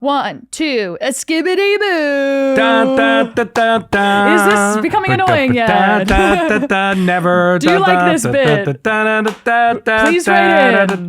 1, 2, a skibbity boo. Da, da, da, da, da. Is this becoming annoying yet? Never. Do you like this bit? Please write in.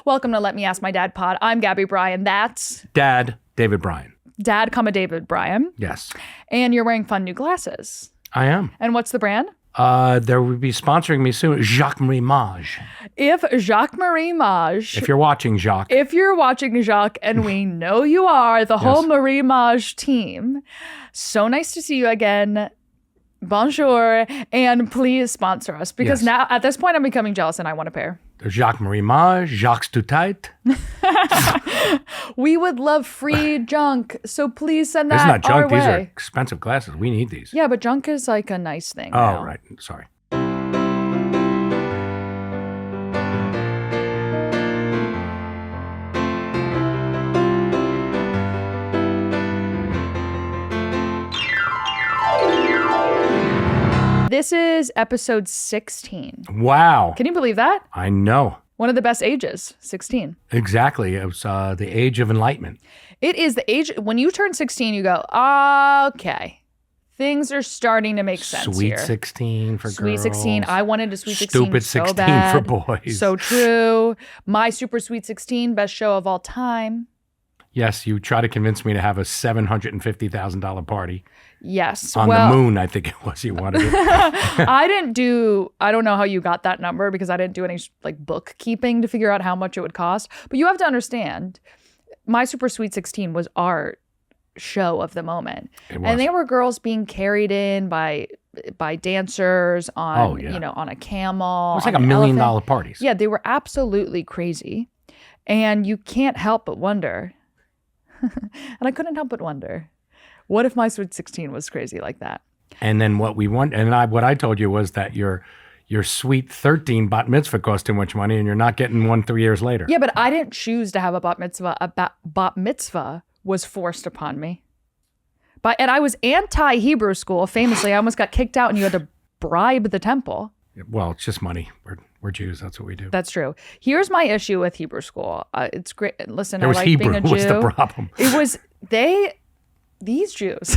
Welcome to Let Me Ask My Dad Pod. I'm Gabby Bryan. That's Dad, David Bryan. Dad, David Bryan. Yes. And you're wearing fun new glasses. I am. And what's the brand? There will be sponsoring me soon. Jacques-Marie Mage. If Jacques-Marie Mage. If you're watching, Jacques. If you're watching, Jacques, and we know you are, the whole Marie Mage team. So nice to see you again. Bonjour. And please sponsor us. Because now, at this point, I'm becoming jealous and I want a pair. There's Jacques-Marie Mage, Jacques Too Tight. We would love free junk, so please send that It's not junk. our way. These are expensive glasses. We need these. Yeah, but junk is like a nice thing. Oh, now. right. Sorry. This is episode 16. Wow. Can you believe that? I know. One of the best ages, 16. Exactly. It was the age of enlightenment. It is the age, when you turn 16, you go, okay, things are starting to make sense Sweet here. 16 for girls. Sweet 16. I wanted a Sweet 16 Stupid so 16 bad. for boys. So true. My Super Sweet 16, best show of all time. Yes, you try to convince me to have a $750,000 party. Yes. On the moon, I think it was. You wanted it. I don't know how you got that number because I didn't do any like bookkeeping to figure out how much it would cost. But you have to understand, My Super Sweet 16 was our show of the moment. It was. And they were girls being carried in by dancers on, on a camel. It was like on $1 an million elephant. parties. Yeah, they were absolutely crazy. And you can't help but wonder. And I couldn't help but wonder, what if my Sweet 16 was crazy like that? And then what I told you was that your Sweet 13 bat mitzvah cost too much money and you're not getting one 3 years later. Yeah, but I didn't choose to have a bat mitzvah. A bat mitzvah was forced upon me. And I was anti-Hebrew school. Famously, I almost got kicked out and you had to bribe the temple. Well, it's just money. We're Jews. That's what we do. That's true. Here's my issue with Hebrew school. It's great. Listen, there was I like Hebrew. being a Jew. What's the problem? It was these Jews.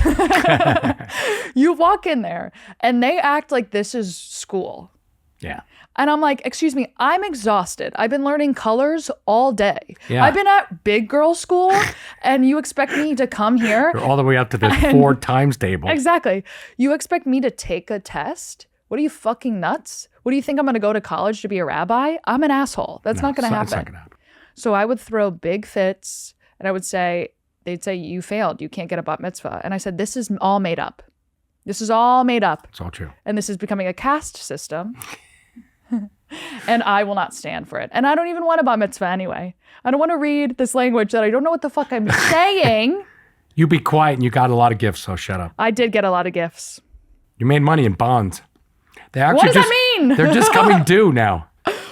You walk in there and they act like this is school. Yeah. And I'm like, excuse me, I'm exhausted. I've been learning colors all day. Yeah. I've been at big girl school and you expect me to come here? You're all the way up to the 4 times table. Exactly. You expect me to take a test? What are you, fucking nuts? What do you think, I'm going to go to college to be a rabbi? I'm an asshole. That's not going to happen. It's not going to happen. So I would throw big fits and I would say, they'd say, you failed. You can't get a bat mitzvah. And I said, this is all made up. This is all made up. It's all true. And this is becoming a caste system. And I will not stand for it. And I don't even want a bat mitzvah anyway. I don't want to read this language that I don't know what the fuck I'm saying. You be quiet and you got a lot of gifts, so shut up. I did get a lot of gifts. You made money in bonds. What does that mean? They're just coming due now.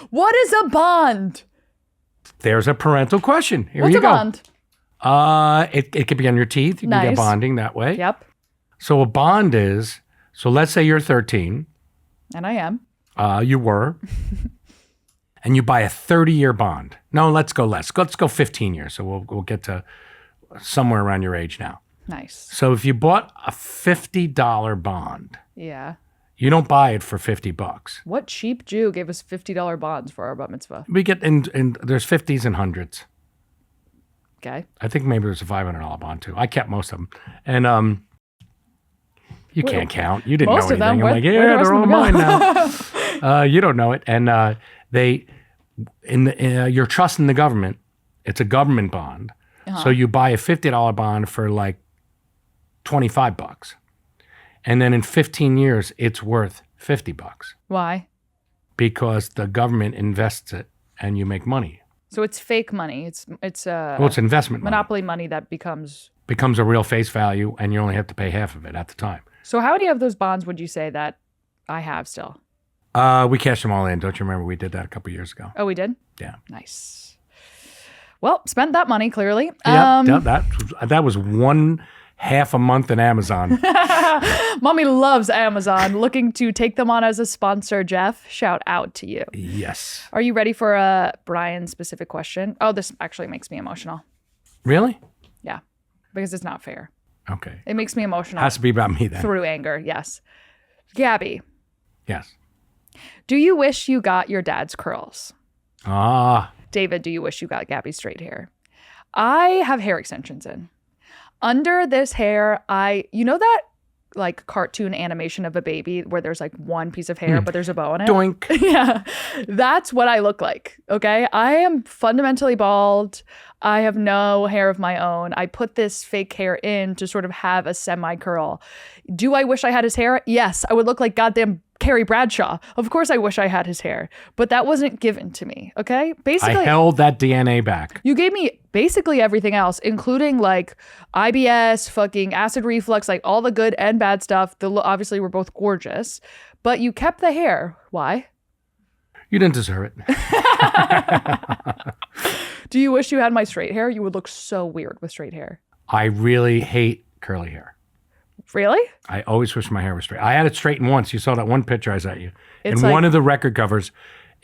What is a bond? There's a parental question. Here What's you a go. bond? It could be on your teeth. You can get bonding that way. Yep. So a bond is, so let's say you're 13. And I am. You were. And you buy a 30-year bond. No, let's go less. Let's go 15 years. So we'll get to somewhere around your age now. Nice. So if you bought a $50 bond. Yeah. You don't buy it for $50. What cheap Jew gave us $50 bonds for our bat mitzvah? We get and there's 50s and 100s. Okay. I think maybe there's a $500 bond too. I kept most of them, and you can't count. You didn't know anything. I'm like, yeah, they're all mine now. You don't know it, and you're trusting the government. It's a government bond, so you buy a $50 bond for like $25. And then in 15 years, it's worth $50. Why? Because the government invests it and you make money. So it's fake money. It's investment monopoly money that becomes a real face value, and you only have to pay half of it at the time. So how many of those bonds would you say that I have still? We cashed them all in. Don't you remember we did that a couple years ago? Oh, we did? Yeah. Nice. Well, spent that money clearly. Yeah, that was one half a month in Amazon. Mommy loves Amazon. Looking to take them on as a sponsor, Jeff. Shout out to you. Yes. Are you ready for a Brian specific question? Oh, this actually makes me emotional. Really? Yeah, because it's not fair. Okay. It makes me emotional. Has to be about me then. Through anger, yes. Gabby. Yes. Do you wish you got your dad's curls? Ah. David, do you wish you got Gabby's straight hair? I have hair extensions in. Under this hair, you know that like cartoon animation of a baby where there's like one piece of hair, but there's a bow in it? Doink. Yeah, that's what I look like, okay? I am fundamentally bald. I have no hair of my own. I put this fake hair in to sort of have a semi-curl. Do I wish I had his hair? Yes, I would look like goddamn Carrie Bradshaw. Of course I wish I had his hair, but that wasn't given to me, okay? Basically, I held that DNA back. you gave me basically everything else, including like IBS, fucking acid reflux, like all the good and bad stuff. Obviously, we're both gorgeous, but you kept the hair. Why? You didn't deserve it. Do you wish you had my straight hair? You would look so weird with straight hair. I really hate curly hair. Really? I always wish my hair was straight. I had it straightened once. You saw that one picture I sent you. It's in like, one of the record covers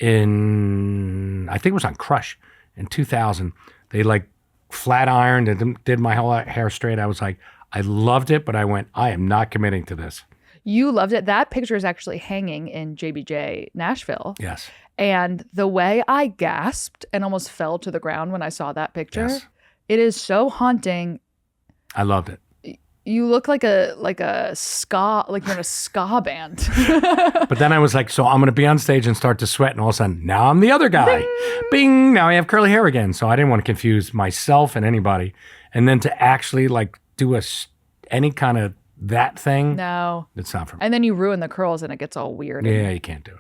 I think it was on Crush in 2000. They like flat ironed and did my whole hair straight. I was like, I loved it, but I went, I am not committing to this. You loved it. That picture is actually hanging in JBJ Nashville. Yes. And the way I gasped and almost fell to the ground when I saw that picture, Yes. It is so haunting. I loved it. You look like a ska, like you're in a ska band. But then I was like, so I'm going to be on stage and start to sweat. And all of a sudden, now I'm the other guy. Bing. Now I have curly hair again. So I didn't want to confuse myself and anybody. And then to actually like do any kind of that thing. No. It's not for me. And then you ruin the curls and it gets all weird. Yeah, you can't do it.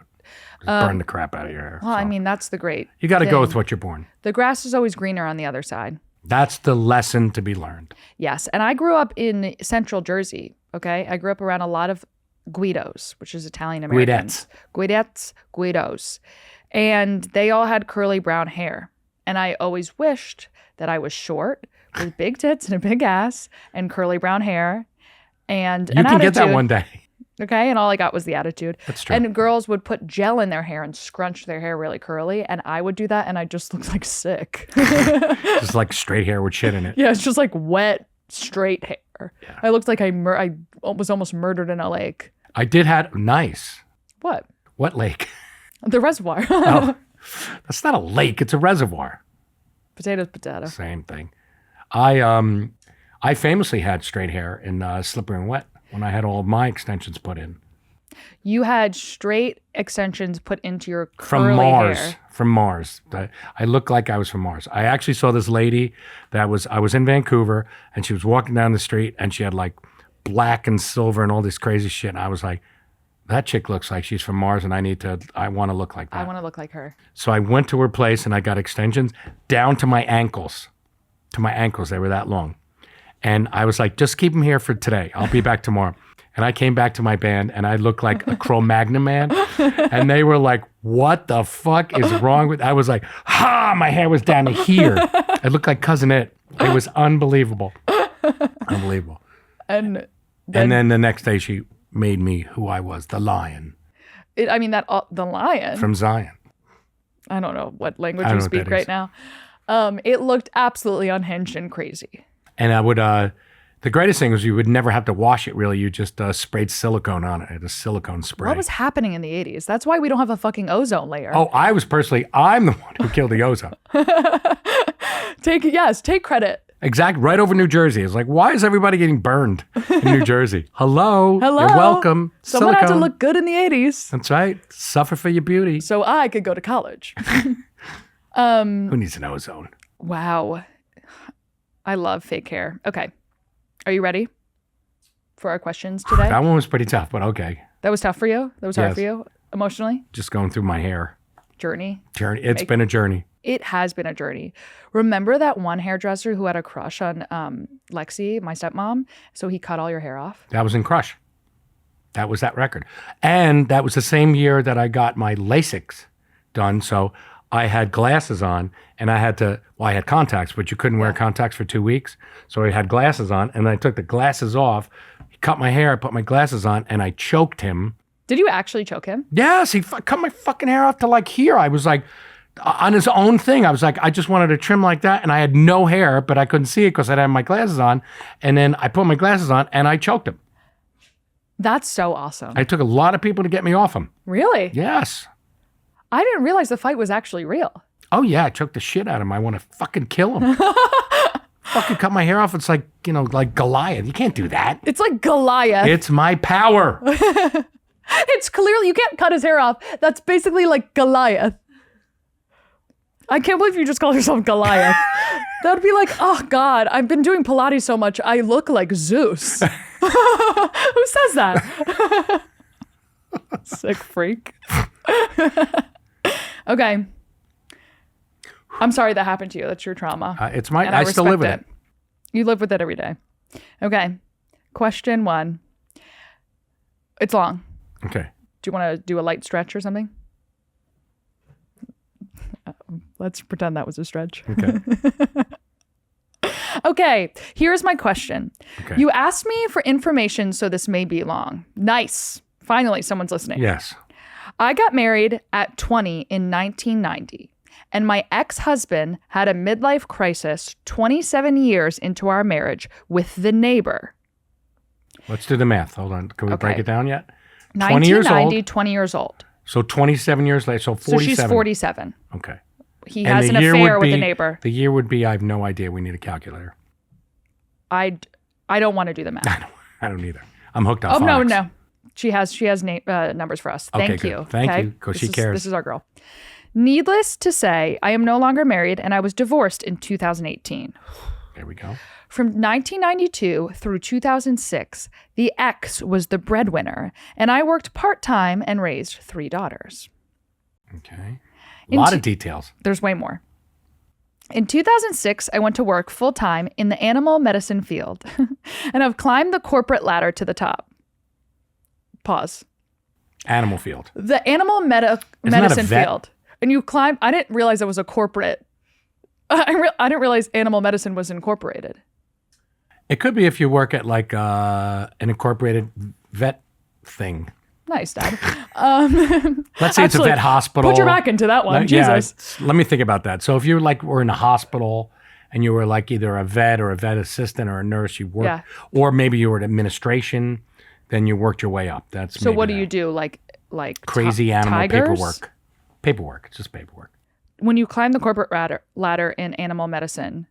Just burn the crap out of your hair. Well, I mean, that's the great You got to go thing. with what you're born. The grass is always greener on the other side. That's the lesson to be learned. Yes. And I grew up in central Jersey, okay? I grew up around a lot of Guidos, which is Italian Americans. Guidos. And they all had curly brown hair. And I always wished that I was short with big tits and a big ass and curly brown hair and You an can get that attitude. one day. Okay, and all I got was the attitude. That's true. And girls would put gel in their hair and scrunch their hair really curly, and I would do that, and I just looked like sick. Just like straight hair with shit in it. Yeah, it's just like wet, straight hair. Yeah. I looked like I was almost murdered in a lake. I did have nice. What? What lake? The reservoir. Oh, that's not a lake. It's a reservoir. Potatoes, potato. Same thing. I famously had straight hair in Slippery and Wet when I had all of my extensions put in. You had straight extensions put into your From curly Mars. hair. From Mars. I looked like I was from Mars. I actually saw this lady I was in Vancouver and she was walking down the street and she had like black and silver and all this crazy shit. And I was like, that chick looks like she's from Mars and I want to look like that. I want to look like her. So I went to her place and I got extensions down to my ankles. To my ankles. They were that long. And I was like, just keep them here for today. I'll be back tomorrow. And I came back to my band and I looked like a Cro-Magnon man. And they were like, what the fuck is wrong with... I was like, my hair was down to here. I looked like Cousin It. It was unbelievable. Unbelievable. And then the next day she made me who I was, the lion. the lion. From Zion. I don't know what language I don't you know what speak that right is. now. It looked absolutely unhinged and crazy. And I would, the greatest thing was you would never have to wash it really. You just sprayed silicone on it. It was silicone spray. What was happening in the 80s? That's why we don't have a fucking ozone layer. Oh, I'm the one who killed the ozone. Take credit. Exactly. Right over New Jersey. It's like, why is everybody getting burned in New Jersey? Hello. Hello. You're welcome. Someone had to Silicone. look good in the 80s. That's right. Suffer for your beauty. So I could go to college. Who needs an ozone? Wow. I love fake hair. Okay. Are you ready for our questions today? That one was pretty tough, but okay. That was tough for you? That was hard Yes. for you emotionally? Just going through my hair Journey? journey. It's been a journey. It has been a journey. Remember that one hairdresser who had a crush on Lexi, my stepmom? So he cut all your hair off? That was in Crush. That was that record. And that was the same year that I got my LASIKs done. So I had glasses on and I had contacts, but you couldn't wear contacts for 2 weeks. So I had glasses on and I took the glasses off. He cut my hair, I put my glasses on and I choked him. Did you actually choke him? Yes, he cut my fucking hair off to like here. I was like, on his own thing. I was like, I just wanted to trim like that. And I had no hair, but I couldn't see it because I had my glasses on. And then I put my glasses on and I choked him. That's so awesome. I took a lot of people to get me off him. Really? Yes. I didn't realize the fight was actually real. Oh, yeah. I choked the shit out of him. I want to fucking kill him. Fucking cut my hair off. It's like, like Goliath. You can't do that. It's like Goliath. It's my power. It's clearly, you can't cut his hair off. That's basically like Goliath. I can't believe you just called yourself Goliath. That would be like, oh God, I've been doing Pilates so much, I look like Zeus. Who says that? Sick freak. Okay. I'm sorry that happened to you. That's your trauma. It's my, I still live with it. You live with it every day. Okay. Question 1. It's long. Okay. Do you want to do a light stretch or something? Let's pretend that was a stretch. Okay. Okay, here's my question. Okay. You asked me for information, so this may be long. Nice. Finally, someone's listening. Yes. I got married at 20 in 1990, and my ex-husband had a midlife crisis 27 years into our marriage with the neighbor. Let's do the math. Hold on. Can we break it down yet? 20 years old. 20 years old. So 27 years later. So 47. So she's 47. Okay. He has an affair with the neighbor. The year would be, I have no idea. We need a calculator. I don't want to do the math. I don't either. I'm hooked on phonics. phonics. No. She has numbers for us. Okay, Thank good. you. Thank you, because she cares. This is our girl. Needless to say, I am no longer married and I was divorced in 2018. There we go. From 1992 through 2006, the ex was the breadwinner, and I worked part-time and raised 3 daughters. Okay. A lot of details. There's way more. In 2006, I went to work full-time in the animal medicine field, and I've climbed the corporate ladder to the top. Pause. Animal field. The animal medicine field. And you climb. I didn't realize it was a corporate. I didn't realize animal medicine was incorporated. It could be if you work at like an incorporated vet thing. Nice, Dad. Let's say it's a vet hospital. Put your back into that one. Jesus. Let me think about that. So if you were in a hospital and you were like either a vet or a vet assistant or a nurse, you worked, or maybe you were at administration, then you worked your way up. That's so. What do you do? Like crazy animal tigers? Paperwork. It's just paperwork. When you climb the corporate ladder in animal medicine,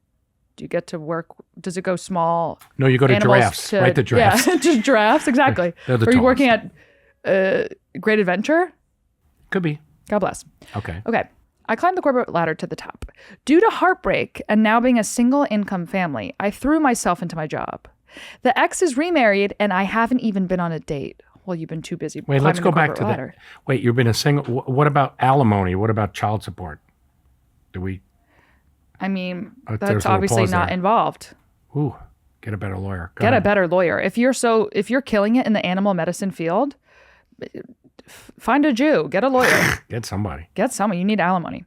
do you get to work? Does it go small? No, you go to giraffes. Right to giraffes. Yeah, just giraffes. Exactly. Are you working at Great Adventure? Could be. God bless. Okay. I climbed the corporate ladder to the top. Due to heartbreak and now being a single income family, I threw myself into my job. The ex is remarried and I haven't even been on a date. Well, you've been too busy. Wait, let's go back to ladder. Wait, you've been a single. What about alimony? What about child support? Do we? I mean, that's obviously not involved. Ooh, get a better lawyer. Get a better lawyer. If you're killing it in the animal medicine field, find a Jew. Get a lawyer. Get somebody. You need alimony.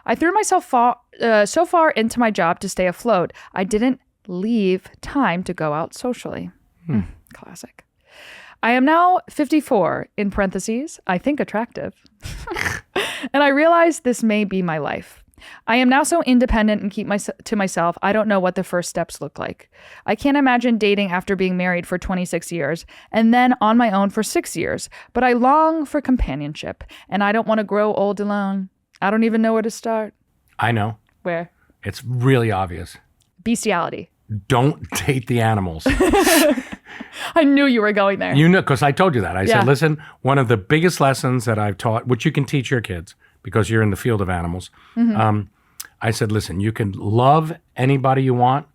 I threw myself so far into my job to stay afloat, I didn't leave time to go out socially. Classic. I am now 54, in parentheses, I think attractive. And I realize this may be my life. I am now so independent and keep to myself, I don't know what the first steps look like. I can't imagine dating after being married for 26 years and then on my own for 6 years, but I long for companionship and I don't want to grow old alone. I don't even know where to start. I know. Where? It's really obvious. Bestiality. Don't date the animals. I knew you were going there. You know, because I told you that. I said, listen, one of the biggest lessons that I've taught, which you can teach your kids because you're in the field of animals. I said, listen, you can love anybody you want.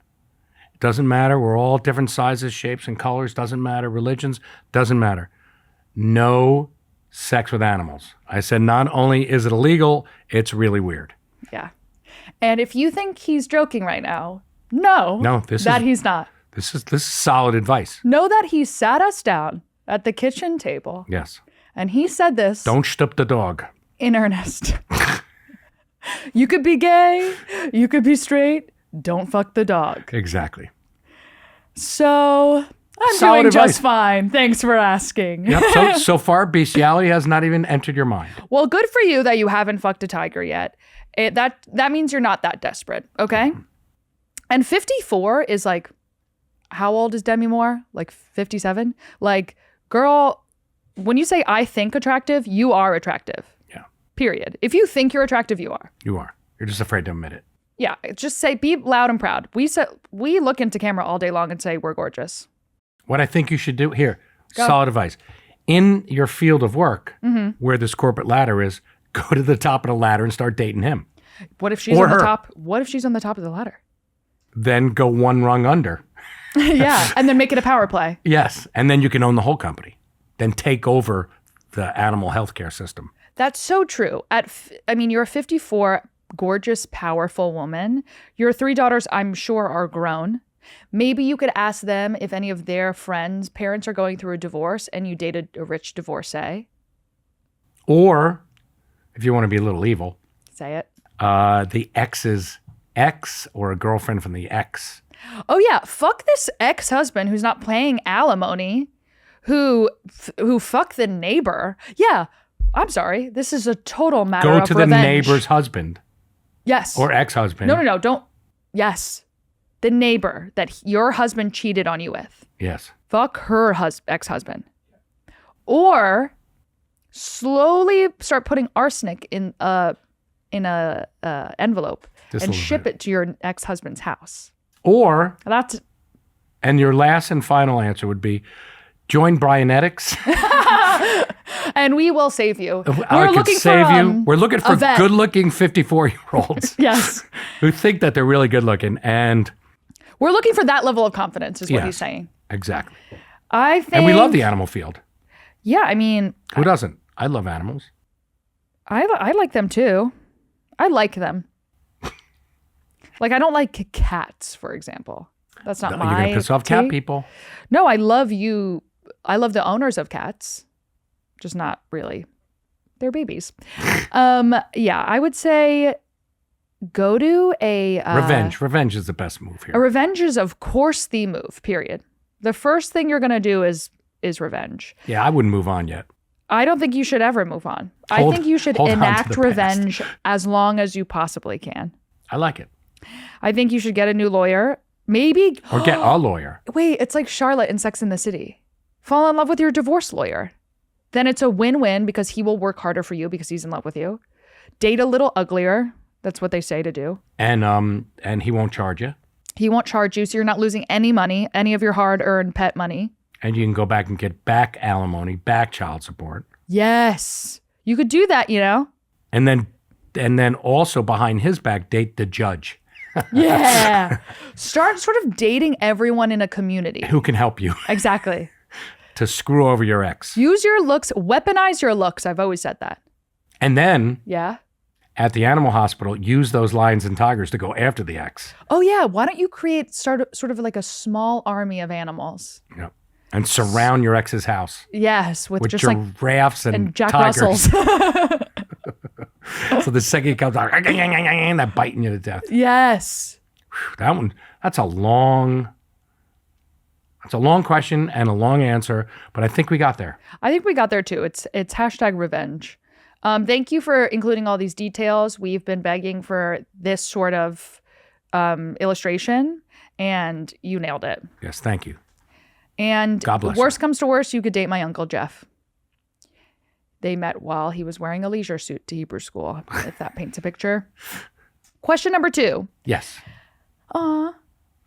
It doesn't matter. We're all different sizes, shapes, and colors. Doesn't matter. Religions. Doesn't matter. No sex with animals. I said, not only is it illegal, it's really weird. Yeah. And if you think he's joking right now, no, he's not. This is solid advice. Know that he sat us down at the kitchen table. Yes. And he said this. Don't shtup the dog. In earnest. You could be gay. You could be straight. Don't fuck the dog. Exactly. So I'm Solid doing advice. just fine. Thanks for asking. Yep. So far, bestiality has not even entered your mind. Well, good for you that you haven't fucked a tiger yet. That means you're not that desperate. Okay. And 54 is like, how old is Demi Moore? Like 57? Like, girl, when you say I think attractive, you are attractive. Yeah. Period. If you think you're attractive, you are. You are. You're just afraid to admit it. Yeah. Just say, be loud and proud. We look into camera all day long and say we're gorgeous. What I think you should do here, Go. solid advice. In your field of work, where this corporate ladder is, go to the top of the ladder and start dating him. What if she's Or on the her. top? What if she's on the top of the ladder? Then go one rung under. Yeah. And then make it a power play. Yes. And then you can own the whole company. Then take over the animal healthcare system. That's so true. You're a 54, gorgeous, powerful woman. Your 3 daughters, I'm sure, are grown. Maybe you could ask them if any of their friends' parents are going through a divorce and you dated a rich divorcee. Or, if you want to be a little evil, Say it. the ex's ex or a girlfriend from the ex. Oh, yeah. Fuck this ex-husband who's not paying alimony, who fucked the neighbor. Yeah. I'm sorry. This is a total matter Go of to revenge. the neighbor's husband Yes. or ex-husband. No. Don't. Yes. The neighbor that your husband cheated on you with. Yes. Fuck her ex-husband. Or slowly start putting arsenic in a envelope Just a and little ship bit. it to your ex-husband's house. Or, That's and your last and final answer would be, join Brianetics. and we will save you. I could save you. We're looking for a vet. good-looking 54-year-olds Yes. who think that they're really good-looking. And We're looking for that level of confidence is what Yes. he's saying. exactly. I think And we love the animal field. Yeah, I mean, Who doesn't? I love animals. I like them too. I like them. Like, I don't like cats, for example. That's not You're my going to piss off cat tape. people. No, I love you. I love the owners of cats, just not really. They're babies. Yeah, I would say go to a Revenge. Revenge is the best move here. A revenge is, of course, the move. Period. The first thing you're gonna do is revenge. Yeah, I wouldn't move on yet. I don't think you should ever move on. I Hold- think you should hold on to enact the past. revenge as long as you possibly can. I like it. I think you should get a new lawyer. Maybe. Or get a lawyer. Wait, it's like Charlotte in Sex and the City. Fall in love with your divorce lawyer. Then it's a win-win because he will work harder for you because he's in love with you. Date a little uglier. That's what they say to do. And he won't charge you. He won't charge you, so you're not losing any money, any of your hard-earned pet money. And you can go back and get back alimony, back child support. Yes. You could do that, you know? And then also behind his back, date the judge Yeah. Start sort of dating everyone in a community. who can help you Exactly. to screw over your ex. Use your looks, weaponize your looks. I've always said that. And then Yeah. at the animal hospital, use those lions and tigers to go after the ex. Oh, yeah. Why don't you create sort of like a small army of animals? Yep. And surround your ex's house Yes. With just like giraffes and Jack tigers. Russells. So the second he comes out, that biting you to death. Yes. That's a long question and a long answer, but I think we got there. I think we got there too. It's hashtag revenge. Thank you for including all these details. We've been begging for this sort of illustration, and you nailed it. Yes, thank you. And God bless worst comes to worst, you could date my Uncle Jeff. They met while he was wearing a leisure suit to Hebrew school, if that paints a picture. Question number 2. Yes. Aw.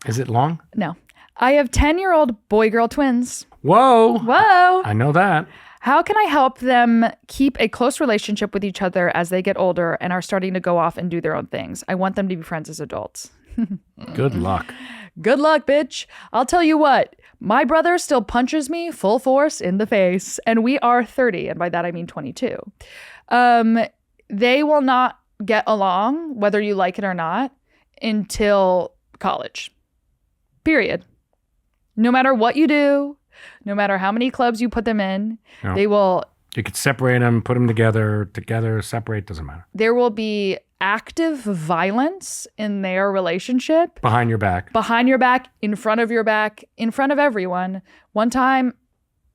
Is it long? No. I have 10-year-old boy-girl twins. Whoa. Whoa. I know that. How can I help them keep a close relationship with each other as they get older and are starting to go off and do their own things? I want them to be friends as adults. Good luck. Good luck, bitch. I'll tell you what. My brother still punches me full force in the face, and we are 30, and by that I mean 22. They will not get along, whether you like it or not, until college. Period. No matter what you do, no matter how many clubs you put them in, No. they will You could separate them, put them together, separate, doesn't matter. There will be active violence in their relationship. Behind your back, in front of your back, in front of everyone. One time,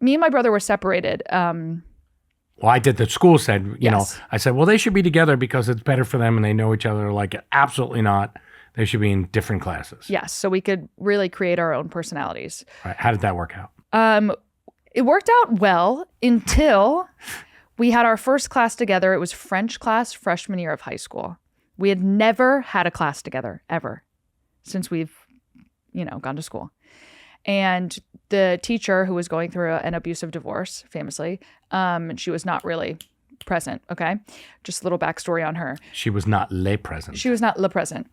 me and my brother were separated. Well, I did. The school said, you know, I said, well, they should be together because it's better for them and they know each other. Like, absolutely not. They should be in different classes. Yes, so we could really create our own personalities. Right. How did that work out? It worked out well until we had our first class together. It was French class, freshman year of high school. We had never had a class together, ever, since we've, gone to school. And the teacher, who was going through an abusive divorce, famously, she was not really present, okay? Just a little backstory on her. She was not le present. She was not le present.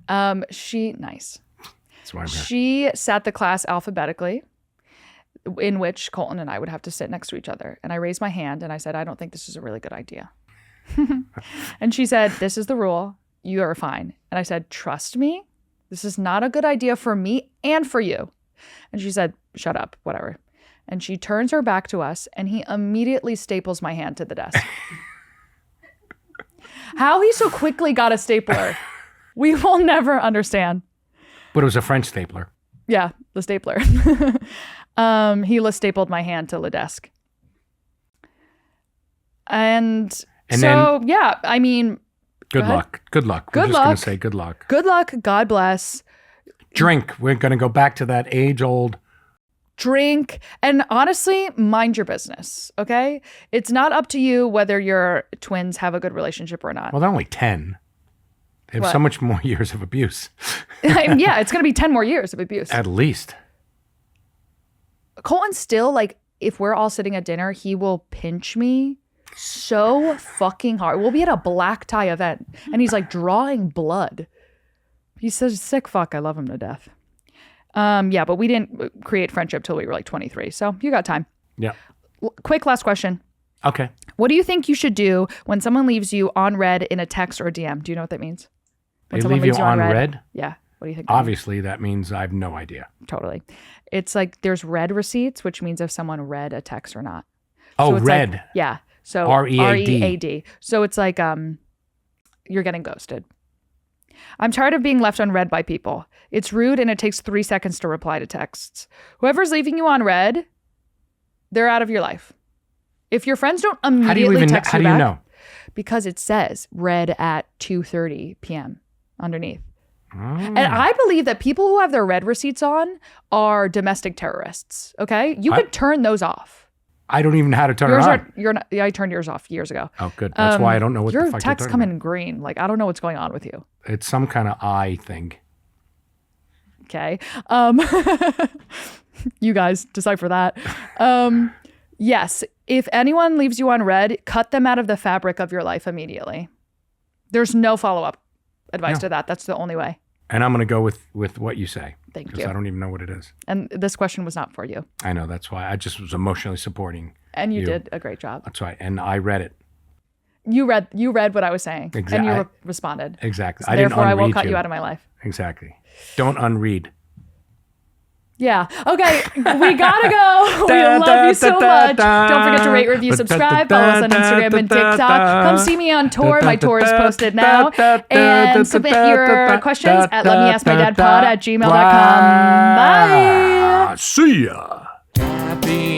Nice. That's why I'm here. She sat the class alphabetically, in which Colton and I would have to sit next to each other. And I raised my hand and I said, I don't think this is a really good idea. And she said, this is the rule. You are fine. And I said, trust me, this is not a good idea for me and for you. And she said, shut up, whatever. And she turns her back to us and he immediately staples my hand to the desk. How he so quickly got a stapler, we will never understand. But it was a French stapler. Yeah, the stapler. He stapled my hand to the desk. And so, then, yeah, I mean. Good luck. Good luck. We're just going to say good luck. Good luck. God bless. Drink. We're going to go back to that age-old. Drink. And honestly, mind your business, okay? It's not up to you whether your twins have a good relationship or not. Well, they're only 10. They have so much more years of abuse. Yeah, it's going to be 10 more years of abuse. At least. Colton still, like, if we're all sitting at dinner, he will pinch me so fucking hard. We'll be at a black tie event, and he's, like, drawing blood. He's such a sick fuck. I love him to death. Yeah, but we didn't create friendship till we were, like, 23, so you got time. Yeah. Quick last question. Okay. What do you think you should do when someone leaves you on read in a text or a DM? Do you know what that means? When they leave you on read? Yeah. What do you think? Obviously, that means I have no idea. Totally. It's like there's read receipts, which means if someone read a text or not. Oh, so read. Like, yeah. So R-E-A-D. R-E-A-D. So it's like you're getting ghosted. I'm tired of being left unread by people. It's rude and it takes 3 seconds to reply to texts. Whoever's leaving you on read, they're out of your life. If your friends don't immediately text you back. How do you know? Because it says read at 2:30 p.m. underneath. And I believe that people who have their read receipts on are domestic terrorists. Okay, you could turn those off. I don't even know how to turn it on. I turned yours off years ago. Oh, good. That's why I don't know what the fuck your texts come in green. Like I don't know what's going on with you. It's some kind of eye thing. Okay, you guys decipher that. Yes, if anyone leaves you on read, cut them out of the fabric of your life immediately. There's no follow-up advice to that. That's the only way. And I'm going to go with what you say. Thank you. Because I don't even know what it is. And this question was not for you. I know. That's why I just was emotionally supporting And you did a great job. That's right. And I read it. You read what I was saying. Exactly. And you responded. Exactly. So therefore, I will cut you out of my life. Exactly. Don't unread. Yeah. Okay. We gotta go. We love you so much. Don't forget to rate, review, subscribe. Follow us on Instagram and TikTok. Come see me on tour. My tour is posted now. And submit your questions at letmeaskmydadpod@gmail.com. Bye. See ya. Happy